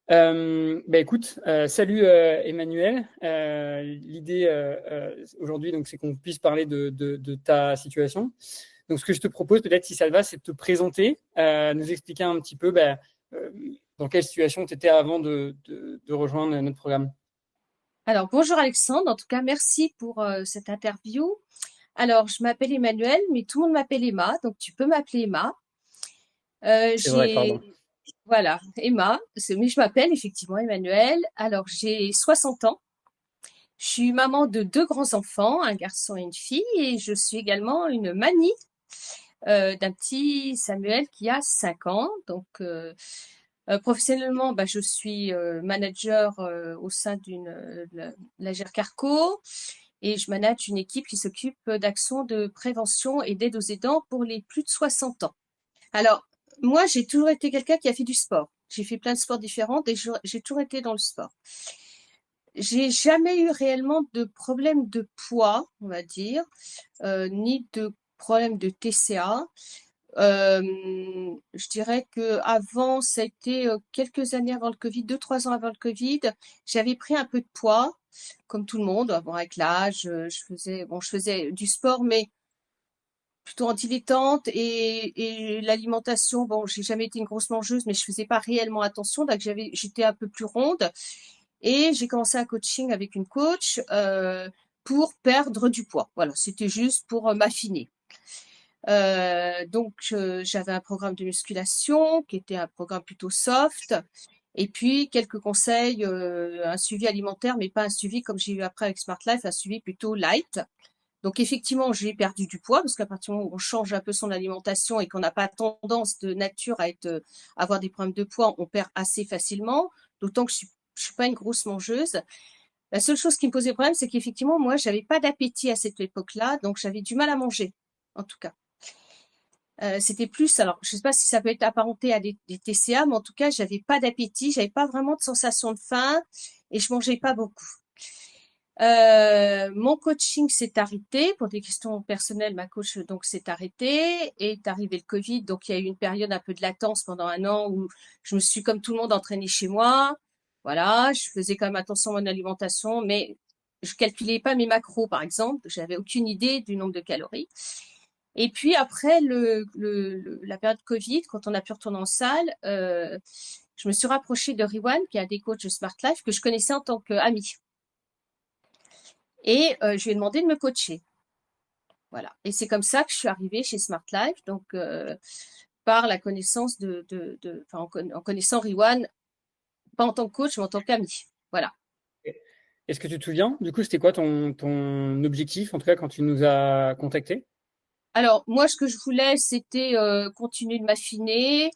Écoute, salut Emmanuel. L'idée aujourd'hui, donc, c'est qu'on puisse parler de ta situation. Donc, ce que je te propose, peut-être si ça te va, c'est de te présenter, nous expliquer un petit peu euh, dans quelle situation tu étais avant de rejoindre notre programme. Alors, bonjour Alexandre, en tout cas, merci pour cette interview. Alors, je m'appelle Emmanuel, mais tout le monde m'appelle Emma, donc tu peux m'appeler Emma. C'est vrai, pardon. Voilà, Emma, mais je m'appelle effectivement Emmanuel. Alors, j'ai 60 ans. Je suis maman de deux grands-enfants, un garçon et une fille, et je suis également une mamie d'un petit Samuel qui a 5 ans. Donc, professionnellement, je suis manager au sein la GERCARCO. Et je manage une équipe qui s'occupe d'actions de prévention et d'aide aux aidants pour les plus de 60 ans. Alors, moi, j'ai toujours été quelqu'un qui a fait du sport. J'ai fait plein de sports différents et j'ai toujours été dans le sport. J'ai jamais eu réellement de problème de poids, on va dire, ni de problème de TCA. Je dirais que avant, ça a été quelques années avant le Covid, 2, 3 ans avant le Covid, j'avais pris un peu de poids, comme tout le monde. Bon, avec l'âge, je faisais du sport, mais plutôt en dilettante et l'alimentation. Bon, j'ai jamais été une grosse mangeuse, mais je faisais pas réellement attention, donc j'étais un peu plus ronde. Et j'ai commencé un coaching avec une coach pour perdre du poids. Voilà, c'était juste pour m'affiner. J'avais un programme de musculation qui était un programme plutôt soft. Et puis, quelques conseils, un suivi alimentaire, mais pas un suivi comme j'ai eu après avec Smart Life, un suivi plutôt light. Donc, effectivement, j'ai perdu du poids parce qu'à partir du moment où on change un peu son alimentation et qu'on n'a pas tendance de nature avoir des problèmes de poids, on perd assez facilement. D'autant que je suis pas une grosse mangeuse. La seule chose qui me posait problème, c'est qu'effectivement, moi, j'avais pas d'appétit à cette époque-là, donc j'avais du mal à manger, en tout cas. C'était plus, alors je sais pas si ça peut être apparenté à des TCA, mais en tout cas, j'avais pas d'appétit, j'avais pas vraiment de sensation de faim et je mangeais pas beaucoup. Mon coaching s'est arrêté pour des questions personnelles. Ma coach donc s'est arrêtée et est arrivé le Covid, donc il y a eu une période un peu de latence pendant un an où je me suis comme tout le monde entraînée chez moi. Voilà, je faisais quand même attention à mon alimentation, mais je calculais pas mes macros par exemple. J'avais aucune idée du nombre de calories. Et puis après la période Covid, quand on a pu retourner en salle, je me suis rapprochée de Riwan, qui est un des coachs de Smart Life, que je connaissais en tant qu'ami. Et je lui ai demandé de me coacher. Voilà. Et c'est comme ça que je suis arrivée chez Smart Life, donc par la connaissance en connaissant Riwan, pas en tant que coach, mais en tant qu'ami. Voilà. Est-ce que tu te souviens, du coup, c'était quoi ton objectif, en tout cas, quand tu nous as contactés? Alors, moi, ce que je voulais, c'était continuer de m'affiner,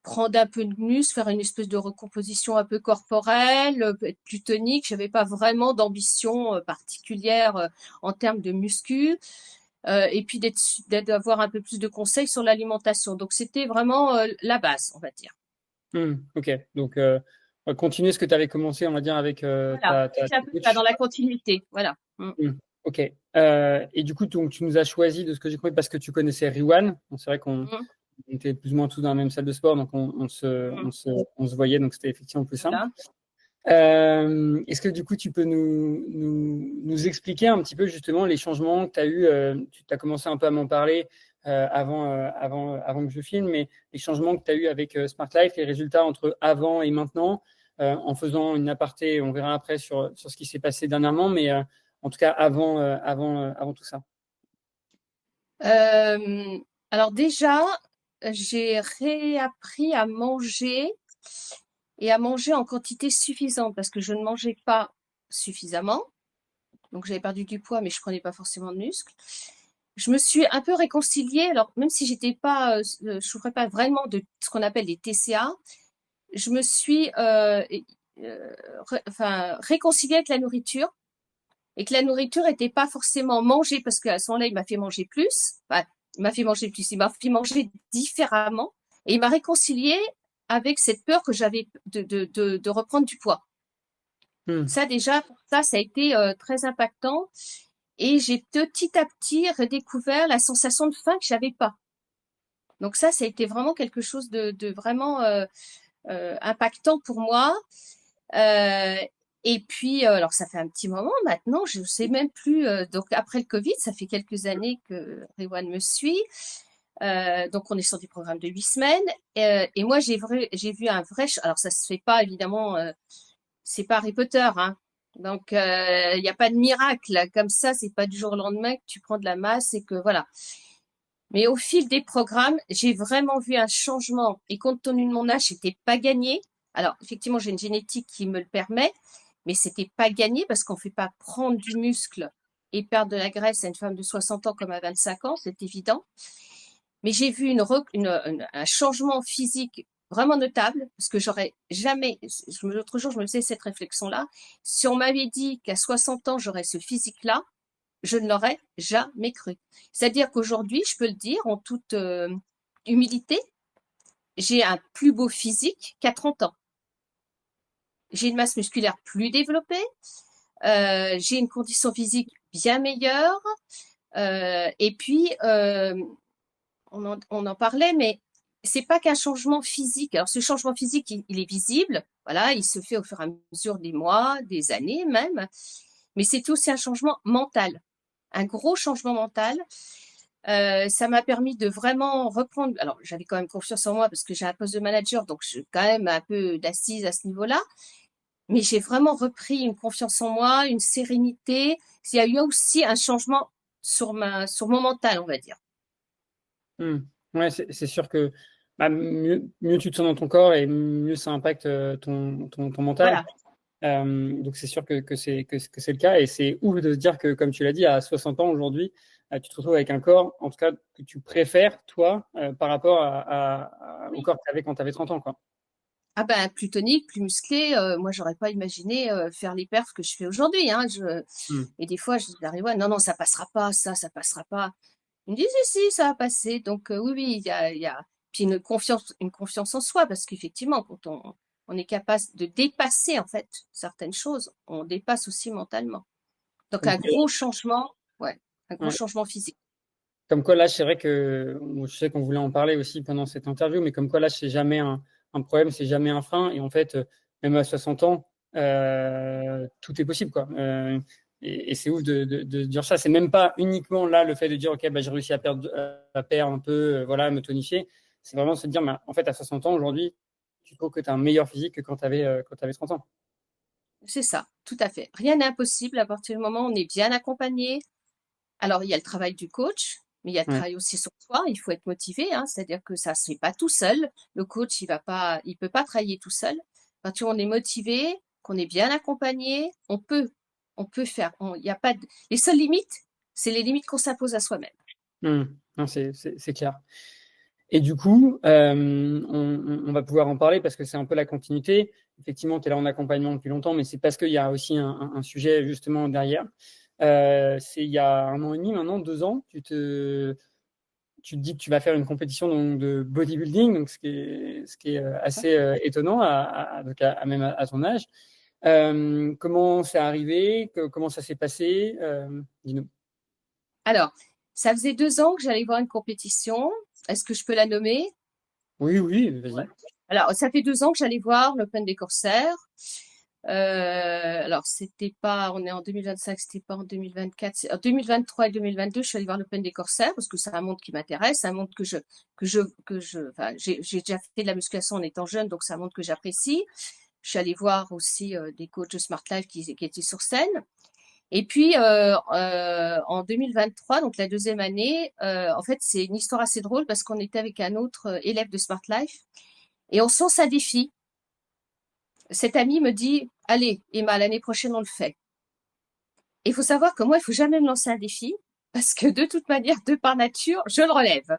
prendre un peu de muscle, faire une espèce de recomposition un peu corporelle, être plus tonique. J'avais pas vraiment d'ambition particulière en termes de muscu. Et puis d'avoir un peu plus de conseils sur l'alimentation. Donc c'était vraiment la base, on va dire. Ok, donc on va continuer ce que tu avais commencé, on va dire, avec Voilà, ta c'est un peu ça, dans coach. la continuité. Voilà. Hmm, ok. Et du coup, donc, tu nous as choisi, de ce que j'ai compris, parce que tu connaissais Riwan. Bon, c'est vrai qu'on Mm, on était plus ou moins tous dans la même salle de sport, donc mm, on se voyait, donc c'était effectivement plus simple. voilà. Est-ce que du coup, tu peux nous expliquer un petit peu justement les changements que tu as eu, tu as commencé un peu à m'en parler avant que je filme, mais les changements que tu as eu avec Smart Life, les résultats entre avant et maintenant, en faisant une aparté, on verra après sur ce qui s'est passé dernièrement, mais en tout cas avant tout ça. Euh, alors déjà, j'ai réappris à manger et à manger en quantité suffisante parce que je ne mangeais pas suffisamment. Donc j'avais perdu du poids, mais je prenais pas forcément de muscle. Je me suis un peu réconciliée. Alors même si j'étais pas, je souffrais pas vraiment de ce qu'on appelle les TCA, je me suis réconciliée avec la nourriture et que la nourriture n'était pas forcément mangée parce qu'à ce moment-là, il m'a fait manger plus. Enfin, il m'a fait manger plus, il m'a fait manger différemment et il m'a réconciliée avec cette peur que j'avais de reprendre du poids. Hmm. Ça déjà, ça a été très impactant et j'ai petit à petit redécouvert la sensation de faim que j'avais pas. Donc ça a été vraiment quelque chose de vraiment impactant pour moi. Et puis, alors ça fait un petit moment maintenant, je sais même plus. Donc après le Covid, ça fait quelques années que Riwan me suit. Donc on est sur des programmes de 8 semaines. Et moi j'ai vu un vrai. Alors ça se fait pas évidemment. C'est pas Harry Potter, hein. Donc il n'y a pas de miracle comme ça. C'est pas du jour au lendemain que tu prends de la masse et que voilà. Mais au fil des programmes, j'ai vraiment vu un changement. Et compte tenu de mon âge, c'était pas gagné. Alors, effectivement, j'ai une génétique qui me le permet, mais c'était pas gagné parce qu'on fait pas prendre du muscle et perdre de la graisse à une femme de 60 ans comme à 25 ans, c'est évident. Mais j'ai vu un changement physique vraiment notable parce que j'aurais jamais, l'autre jour, je me faisais cette réflexion-là. Si on m'avait dit qu'à 60 ans, j'aurais ce physique-là, je ne l'aurais jamais cru. C'est-à-dire qu'aujourd'hui, je peux le dire en toute humilité, j'ai un plus beau physique qu'à 30 ans. J'ai une masse musculaire plus développée, j'ai une condition physique bien meilleure, et puis on en parlait, mais c'est pas qu'un changement physique. Alors ce changement physique, il est visible, voilà, il se fait au fur et à mesure des mois, des années même, mais c'est aussi un changement mental, un gros changement mental. Ça m'a permis de vraiment reprendre. Alors, j'avais quand même confiance en moi parce que j'ai un poste de manager, donc j'ai quand même un peu d'assise à ce niveau-là. Mais j'ai vraiment repris une confiance en moi, une sérénité. Il y a eu aussi un changement sur mon mental, on va dire. Ouais, c'est sûr que bah, mieux tu te sens dans ton corps et mieux ça impacte ton mental. Voilà. Donc c'est sûr que c'est le cas et c'est ouf de se dire que, comme tu l'as dit, à 60 ans aujourd'hui, tu te retrouves avec un corps, en tout cas, que tu préfères, toi, par rapport au Oui. corps que tu avais quand tu avais 30 ans, quoi. Ah ben, plus tonique, plus musclé. Moi, j'aurais pas imaginé faire les perfs que je fais aujourd'hui. Hein. Hmm. Et des fois, je dis à Riwan, non, non, ça passera pas, ça passera pas. Il me dit, si, ça va passer. Donc, oui, oui, il y a puis une confiance en soi, parce qu'effectivement, quand on est capable de dépasser, en fait, certaines choses, on dépasse aussi mentalement. Donc, Comme un quoi, gros changement, ouais, un gros ouais. changement physique. Comme quoi, là, c'est vrai que je sais qu'on voulait en parler aussi pendant cette interview, mais comme quoi, là, c'est jamais un problème, c'est jamais un frein. Et en fait, même à 60 ans, tout est possible, quoi. Et c'est ouf de dire ça. C'est même pas uniquement là le fait de dire, OK, bah, j'ai réussi à perdre un peu, voilà, à me tonifier. C'est vraiment se dire, bah, en fait, à 60 ans, aujourd'hui, tu trouves que tu as un meilleur physique que quand tu avais 30 ans. C'est ça, tout à fait. Rien n'est impossible à partir du moment où on est bien accompagné. Alors, il y a le travail du coach, mais il y a le Ouais. travail aussi sur soi. Il faut être motivé, hein, c'est-à-dire que ça se fait pas tout seul. Le coach, il peut pas travailler tout seul. À partir du moment où on est motivé, qu'on est bien accompagné, on peut faire. Il y a pas les seules limites, c'est les limites qu'on s'impose à soi-même. Non, c'est clair. Et du coup, on va pouvoir en parler parce que c'est un peu la continuité. Effectivement, tu es là en accompagnement depuis longtemps, mais c'est parce qu'il y a aussi un sujet justement derrière. C'est il y a 1 an et demi maintenant, 2 ans, tu te dis que tu vas faire une compétition donc, de bodybuilding, donc ce qui est assez étonnant donc même à ton âge. Comment c'est arrivé? Comment ça s'est passé? Dis-nous. Alors, ça faisait 2 ans que j'allais voir une compétition. Est-ce que je peux la nommer? Oui, oui, Ouais. vas-y. Alors, ça fait 2 ans que j'allais voir l'Open des Corsaires. Alors, c'était pas, on est en 2025, c'était pas en 2024. En 2023 et 2022, je suis allée voir l'Open des Corsaires parce que c'est un monde qui m'intéresse, un monde enfin, j'ai déjà fait de la musculation en étant jeune, donc c'est un monde que j'apprécie. Je suis allée voir aussi des coachs de Smart Life qui étaient sur scène. Et puis, en 2023, donc la deuxième année, en fait, c'est une histoire assez drôle parce qu'on était avec un autre élève de Smart Life et on se lance un défi. Cet ami me dit, allez, Emma, l'année prochaine, on le fait. Il faut savoir que moi, il faut jamais me lancer un défi parce que de toute manière, de par nature, je le relève.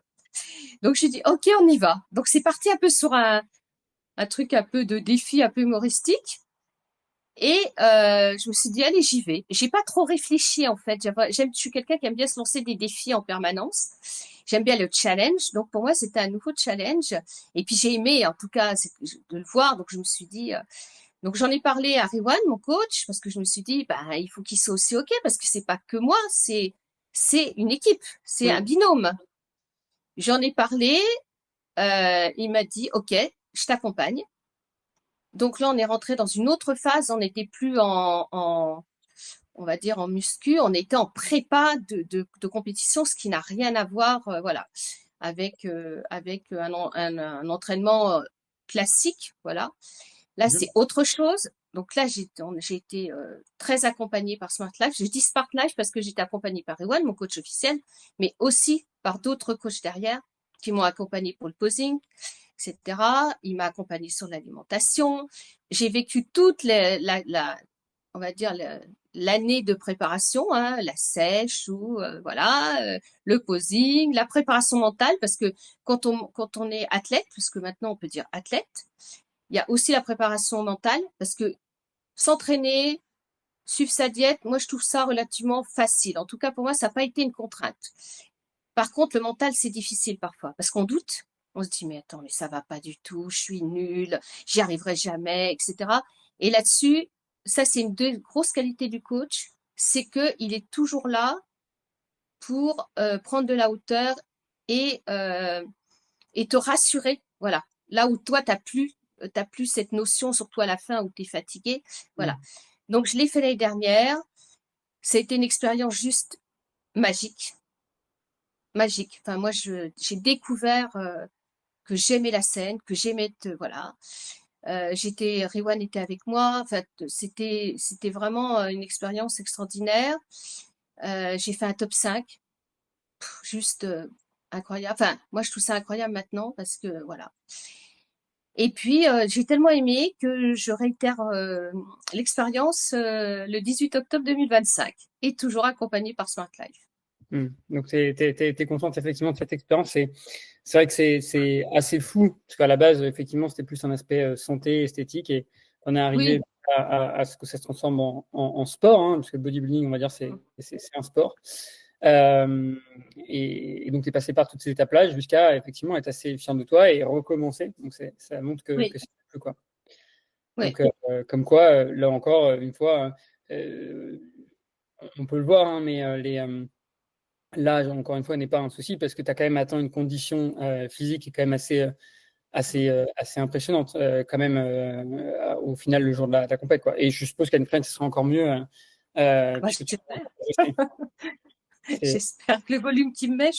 Donc, je dis, OK, on y va. Donc, c'est parti un peu sur un truc un peu de défi, un peu humoristique. Et je me suis dit, allez, j'y vais. J'ai pas trop réfléchi, en fait. Je suis quelqu'un qui aime bien se lancer des défis en permanence. J'aime bien le challenge. Donc, pour moi, c'était un nouveau challenge. Et puis, j'ai aimé, en tout cas, de le voir. Donc, je me suis dit, donc j'en ai parlé à Riwan, mon coach, parce que je me suis dit, bah, il faut qu'il soit aussi OK, parce que c'est pas que moi, c'est une équipe, c'est un Oui. binôme. J'en ai parlé, il m'a dit, OK, je t'accompagne. Donc là, on est rentré dans une autre phase. On n'était plus on va dire en muscu, on était en prépa de compétition, ce qui n'a rien à voir, voilà, avec un entraînement classique, voilà. Là, Mhm. c'est autre chose. Donc là, j'ai été très accompagnée par Smart Life. Je dis Smart Life parce que j'étais accompagnée par Ewan, mon coach officiel, mais aussi par d'autres coachs derrière qui m'ont accompagnée pour le posing, etc. Il m'a accompagnée sur l'alimentation. J'ai vécu toute on va dire, l'année de préparation, hein, la sèche ou voilà, le posing, la préparation mentale, parce que quand on est athlète, puisque maintenant on peut dire athlète, il y a aussi la préparation mentale, parce que s'entraîner, suivre sa diète, moi je trouve ça relativement facile. En tout cas pour moi, ça n'a pas été une contrainte. Par contre, le mental, c'est difficile parfois, parce qu'on doute. On se dit, mais attends, mais ça va pas du tout, je suis nulle, j'y arriverai jamais, etc. Et là-dessus, ça, c'est une des grosses qualités du coach, c'est qu'il est toujours là pour prendre de la hauteur et, euh, et te rassurer. Voilà. Là où toi, t'as plus cette notion, surtout à la fin où tu es fatigué. Voilà. Mhm. Donc, je l'ai fait l'année dernière. Ça a été une expérience juste magique. Magique. Enfin, moi, j'ai découvert que j'aimais la scène, que j'aimais, voilà. Riwan était avec moi. En fait, c'était vraiment une expérience extraordinaire. J'ai fait un top 5, juste incroyable. Enfin, moi, je trouve ça incroyable maintenant parce que voilà. Et puis, j'ai tellement aimé que je réitère l'expérience le 18 octobre 2025 et toujours accompagnée par Smart Life. Donc, t'es contente effectivement de cette expérience. C'est vrai que c'est assez fou, parce qu'à la base, effectivement, c'était plus un aspect santé, esthétique, et on est arrivé Oui, à ce que ça se transforme en sport, hein, parce que le bodybuilding, on va dire, c'est un sport. Et donc, tu es passé par toutes ces étapes-là jusqu'à effectivement être assez fier de toi et recommencer. Donc, ça montre que oui, c'est plus, quoi. oui. Donc, comme quoi, là encore, une fois, euh, on peut le voir, hein, mais l'âge, encore une fois, n'est pas un souci parce que tu as quand même atteint une condition physique qui est quand même assez impressionnante, quand même, au final, le jour de la compète, quoi. Et je suppose qu'à une fin, ce sera encore mieux, Bah, puisque tu vas j'espère. progresser. C'est- J'espère que le volume qui me met,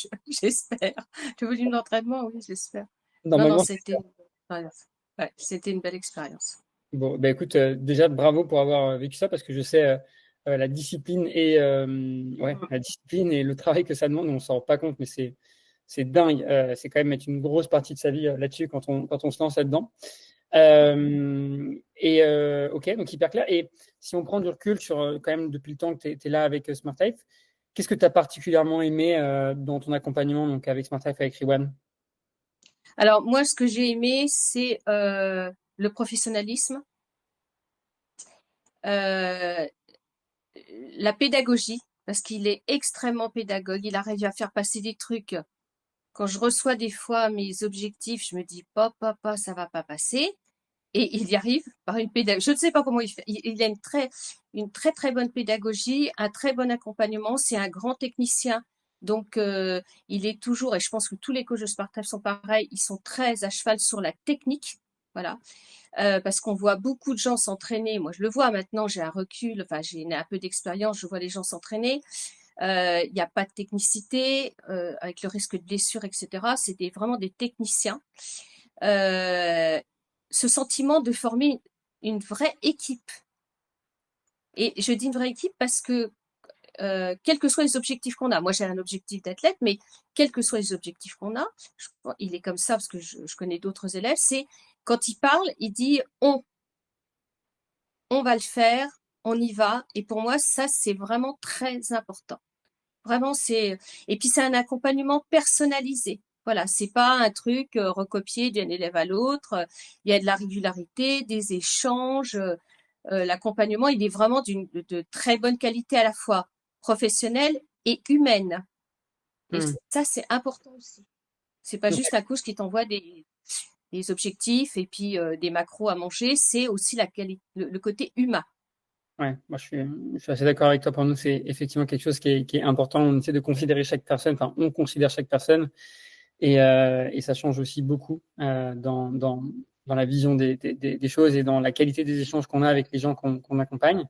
j'espère. Le volume d'entraînement, oui, j'espère. Non, non, Normalement, c'était une belle expérience. Ouais, c'était une belle expérience. bon, bah écoute, déjà bravo pour avoir vécu ça parce que je sais la discipline et ouais, la discipline et le travail que ça demande, on s'en rend pas compte, mais c'est dingue. C'est quand même mettre une grosse partie de sa vie là-dessus quand on se lance là-dedans. Ok, donc hyper clair. Et si on prend du recul sur quand même depuis le temps que tu es, là avec Smart Life, qu'est-ce que tu as particulièrement aimé dans ton accompagnement donc avec Smart Life avec Riwan? Alors, moi, ce que j'ai aimé, c'est le professionnalisme, euh, la pédagogie, parce qu'il est extrêmement pédagogue. Il arrive à faire passer des trucs. Quand je reçois des fois mes objectifs, je me dis, papa, ça va pas passer. Et il y arrive par une pédagogie. Je ne sais pas comment il fait. Il a une très, très bonne pédagogie, un très bon accompagnement. C'est un grand technicien. Donc, il est toujours, et je pense que tous les coachs de Spartak sont pareils, ils sont très à cheval sur la technique. Voilà. Parce qu'on voit beaucoup de gens s'entraîner. Moi, je le vois maintenant, j'ai un recul, enfin, j'ai un peu d'expérience, je vois les gens s'entraîner. Il n'y a pas de technicité, avec le risque de blessure, etc. C'est vraiment des techniciens. Euh, Ce sentiment de former une vraie équipe. Et je dis une vraie équipe parce que, quels que soient les objectifs qu'on a, moi j'ai un objectif d'athlète, mais quels que soient les objectifs qu'on a, il est comme ça parce que je connais d'autres élèves, c'est quand il parle, il dit on va le faire, on y va. Et pour moi, ça, c'est vraiment très important. Vraiment, et puis c'est un accompagnement personnalisé. Voilà, c'est pas un truc recopié d'un élève à l'autre. Il y a de la régularité, des échanges. L'accompagnement, il est vraiment de très bonne qualité à la fois professionnelle et humaine. Et Hmm. ça, c'est important aussi. C'est pas juste un coach qui t'envoie des objectifs et puis des macros à manger. C'est aussi la qualité, le côté humain. Ouais, moi je suis assez d'accord avec toi. Pour nous, c'est effectivement quelque chose qui est important. On essaie de considérer chaque personne, enfin, on considère chaque personne et ça change aussi beaucoup dans la vision des choses et dans la qualité des échanges qu'on a avec les gens qu'on accompagne.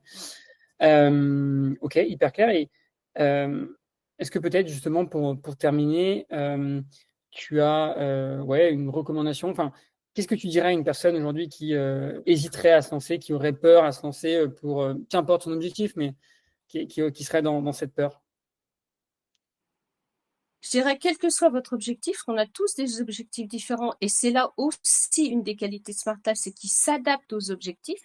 Ok, hyper clair. Et est-ce que peut-être justement pour terminer, tu as ouais, une recommandation, enfin, qu'est-ce que tu dirais à une personne aujourd'hui qui hésiterait à se lancer, qui aurait peur à se lancer pour, qu'importe son objectif, mais qui serait dans cette peur? Je dirais, quel que soit votre objectif, on a tous des objectifs différents. Et c'est là aussi une des qualités de Smart Life, c'est qu'ils s'adaptent aux objectifs.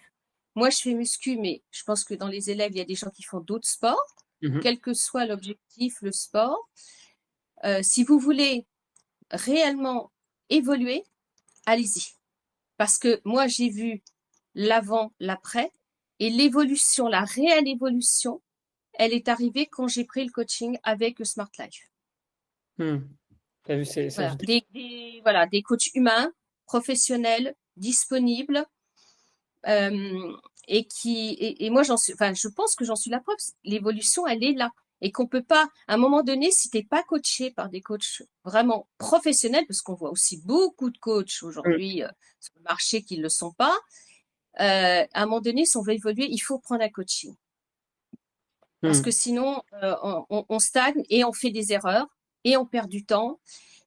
Moi, je fais muscu, mais je pense que dans les élèves, il y a des gens qui font d'autres sports, Mhm. quel que soit l'objectif, le sport. Si vous voulez réellement évoluer, allez-y. Parce que moi, j'ai vu l'avant, l'après, et l'évolution, la réelle évolution, elle est arrivée quand j'ai pris le coaching avec le Smart Life. T'as vu, c'est Voilà, juste. voilà, des coachs humains, professionnels, disponibles, et moi je pense que j'en suis la preuve. L'évolution, elle est là, et qu'on peut pas, à un moment donné, si t'es pas coaché par des coachs vraiment professionnels, parce qu'on voit aussi beaucoup de coachs Hmm. aujourd'hui sur le marché qui ne le sont pas. À un moment donné, si on veut évoluer, il faut prendre un coaching, parce que Hmm. sinon, on stagne et on fait des erreurs et on perd du temps.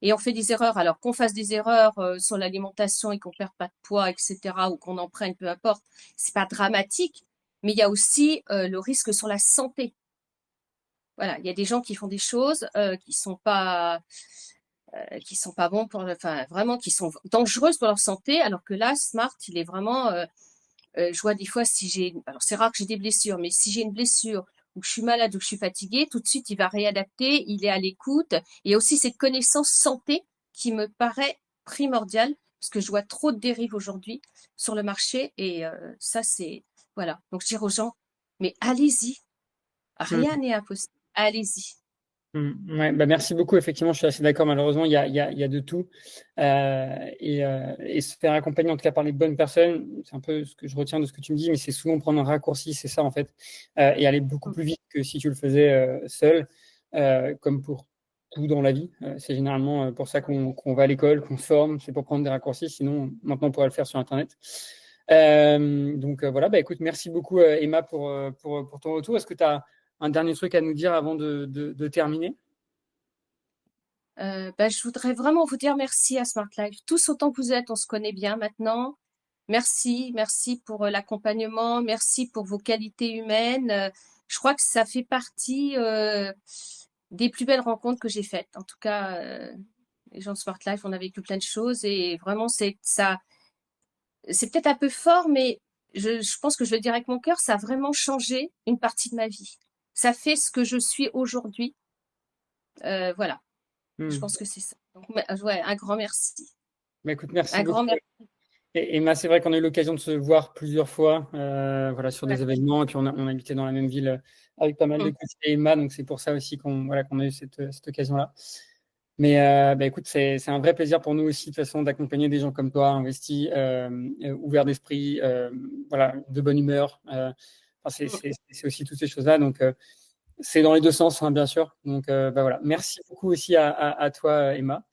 Et on fait des erreurs, alors qu'on fasse des erreurs sur l'alimentation et qu'on perde pas de poids, etc., ou qu'on en prenne, peu importe, c'est pas dramatique. Mais il y a aussi le risque sur la santé. Voilà, il y a des gens qui font des choses qui sont pas bons pour, enfin vraiment qui sont dangereuses pour leur santé, alors que là, Smart, il est vraiment. Je vois des fois si j'ai, alors c'est rare que j'ai des blessures, mais si j'ai une blessure ou que je suis malade ou que je suis fatiguée, tout de suite il va réadapter, il est à l'écoute. Il y a aussi cette connaissance santé qui me paraît primordiale, parce que je vois trop de dérives aujourd'hui sur le marché, et ça c'est, voilà. Donc je dis aux gens, mais allez-y, rien Hmm. n'est impossible, allez-y. Ouais, bah merci beaucoup. Effectivement, je suis assez d'accord. Malheureusement, il y a de tout. Et se faire accompagner, en tout cas, par les bonnes personnes, c'est un peu ce que je retiens de ce que tu me dis, mais c'est souvent prendre un raccourci, c'est ça, en fait, et aller beaucoup plus vite que si tu le faisais seul, comme pour tout dans la vie. C'est généralement pour ça qu'on va à l'école, qu'on se forme, c'est pour prendre des raccourcis. Sinon, maintenant, on pourrait le faire sur Internet. Donc voilà, bah écoute, merci beaucoup, Emma, pour ton retour. Est-ce que tu as un dernier truc à nous dire avant de terminer? Je voudrais vraiment vous dire merci à Smart Life. Tous autant que vous êtes, on se connaît bien maintenant. Merci, merci pour l'accompagnement, merci pour vos qualités humaines. Je crois que ça fait partie des plus belles rencontres que j'ai faites. En tout cas, les gens de Smart Life, on a vécu plein de choses, et vraiment, c'est ça. C'est peut-être un peu fort, mais je pense que je vais le dire avec mon cœur, ça a vraiment changé une partie de ma vie. Ça fait ce que je suis aujourd'hui. Voilà, je Hmm. pense que c'est ça. Donc, ouais, un grand merci. Bah, écoute, merci Un beaucoup. grand merci. Et Emma, c'est vrai qu'on a eu l'occasion de se voir plusieurs fois voilà, sur des Ouais. événements, et puis on habitait dans la même ville avec pas mal de Mm. coachs et Emma, donc c'est pour ça aussi qu'on a eu cette occasion-là. Mais bah, écoute, c'est un vrai plaisir pour nous aussi, de toute façon, d'accompagner des gens comme toi, investis, ouverts d'esprit, voilà, de bonne humeur. Enfin, c'est aussi toutes ces choses-là. Donc, c'est dans les deux sens, hein, bien sûr. Donc, bah, voilà. Merci beaucoup aussi à toi, Emma.